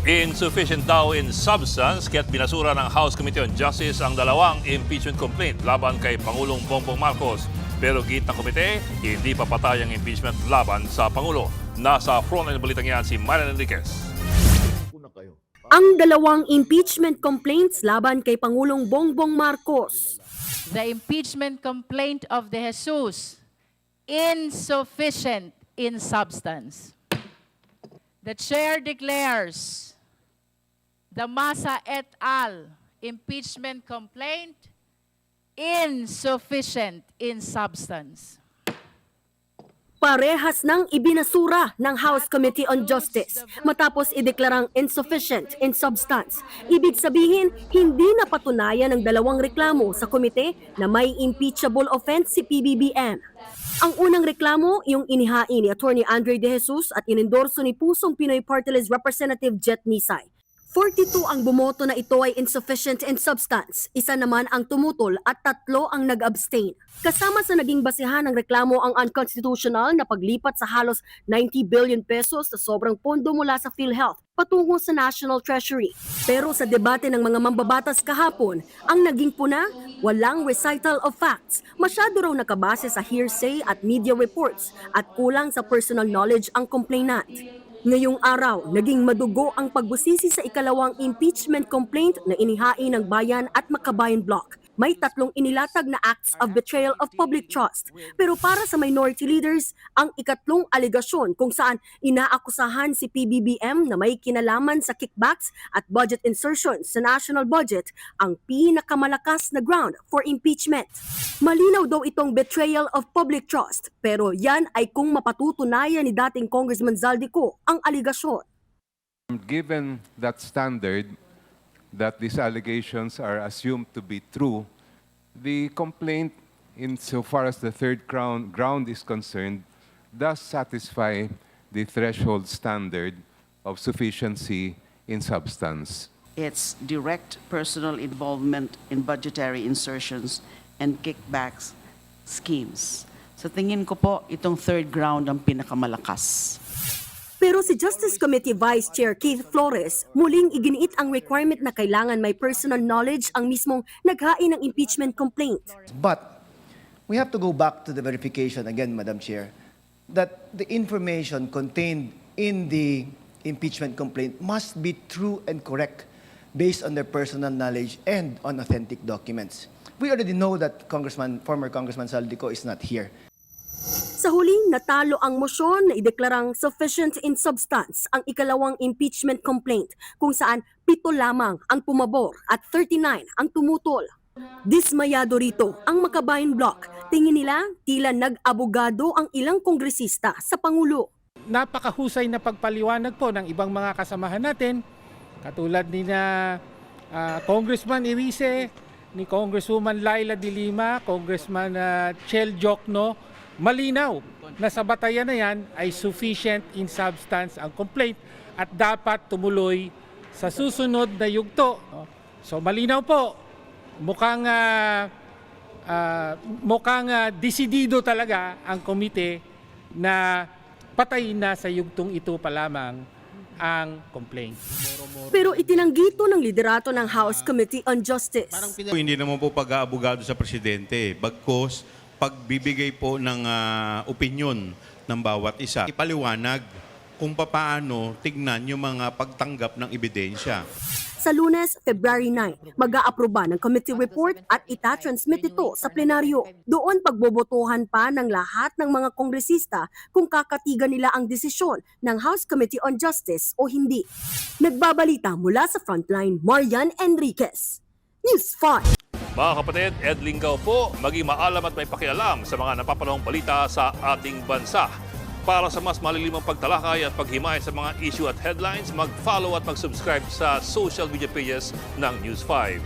Insufficient daw in substance kaya't binasura ng House Committee on Justice ang dalawang impeachment complaint laban kay Pangulong Bongbong Marcos. Pero git ng komite, hindi papatay ang impeachment laban sa Pangulo. Nasa frontline balitang yan si Marian Enriquez. Ang dalawang impeachment complaints laban kay Pangulong Bongbong Marcos. The impeachment complaint of De Jesus, insufficient in substance. The chair declares the Masa et al. Impeachment complaint insufficient in substance. Parehas nang ibinasura ng House Committee on Justice matapos ideklarang insufficient in substance. Ibig sabihin, hindi napatunayan ng dalawang reklamo sa komite na may impeachable offense si PBBM. Ang unang reklamo, yung inihain ni Atty. Andre De Jesus at inendorso ni Pusong Pinoy Party List Representative Jet Nisay. 42 ang bumoto na ito ay insufficient in substance, isa naman ang tumutol at 3 ang nag-abstain. Kasama sa naging basehan ng reklamo ang unconstitutional na paglipat sa halos 90 billion pesos na sobrang pondo mula sa PhilHealth patungo sa National Treasury. Pero sa debate ng mga mambabatas kahapon, ang naging puna, walang recital of facts. Masyado raw nakabase sa hearsay at media reports at kulang sa personal knowledge ang complainant. Ngayong araw, naging madugo ang pagbusisi sa ikalawang impeachment complaint na inihain ng Bayan at Makabayan Bloc. May 3 inilatag na acts of betrayal of public trust. Pero para sa minority leaders, ang ikatlong aligasyon kung saan inaakusahan si PBBM na may kinalaman sa kickbacks at budget insertions sa national budget ang pinakamalakas na ground for impeachment. Malinaw daw itong betrayal of public trust, pero yan ay kung mapatutunayan ni dating Congressman Zaldico ang aligasyon. Given that standard, that these allegations are assumed to be true, the complaint, insofar as the third ground is concerned, does satisfy the threshold standard of sufficiency in substance. It's direct personal involvement in budgetary insertions and kickbacks schemes. Sa tingin ko po, itong third ground ang pinakamalakas. Pero si Justice Committee Vice Chair Keith Flores muling iginiit ang requirement na kailangan may personal knowledge ang mismong naghain ng impeachment complaint. But we have to go back to the verification again, Madam Chair, that the information contained in the impeachment complaint must be true and correct based on their personal knowledge and on authentic documents. We already know that former Congressman Zaldico is not here. Sa huli, natalo ang mosyon na ideklarang sufficient in substance ang ikalawang impeachment complaint kung saan 7 lamang ang pumabor at 39 ang tumutol. Dismayado rito ang Makabayan Bloc. Tingin nila tila nag-abogado ang ilang kongresista sa Pangulo. Napakahusay na pagpaliwanag po ng ibang mga kasamahan natin, katulad ni Congressman Irice, ni Congresswoman Laila de Lima, Congressman Chel Jokno. Malinaw na sa batayan na yan ay sufficient in substance ang complaint at dapat tumuloy sa susunod na yugto. So malinaw po, mukhang desidido talaga ang komite na patayin na sa yugtong ito pa lamang ang complaint. Pero itinanggito ng liderato ng House Committee on Justice. Hindi naman po pag-aabogado sa presidente. Bagkus, pagbibigay po ng opinyon ng bawat isa, ipaliwanag kung paano tignan yung mga pagtanggap ng ebidensya. Sa Lunes, February 9, mag-aaproba ng committee report at itatransmit ito sa plenaryo. Doon pagbobotohan pa ng lahat ng mga kongresista kung kakatigan nila ang desisyon ng House Committee on Justice o hindi. Nagbabalita mula sa Frontline, Marian Enriquez, News 5. Mga kapatid, Ed Lingaw po, maging maalam at may pakialam sa mga napapanahong balita sa ating bansa. Para sa mas malilimang pagtalakay at paghimay sa mga issue at headlines, mag-follow at mag-subscribe sa social media pages ng News 5.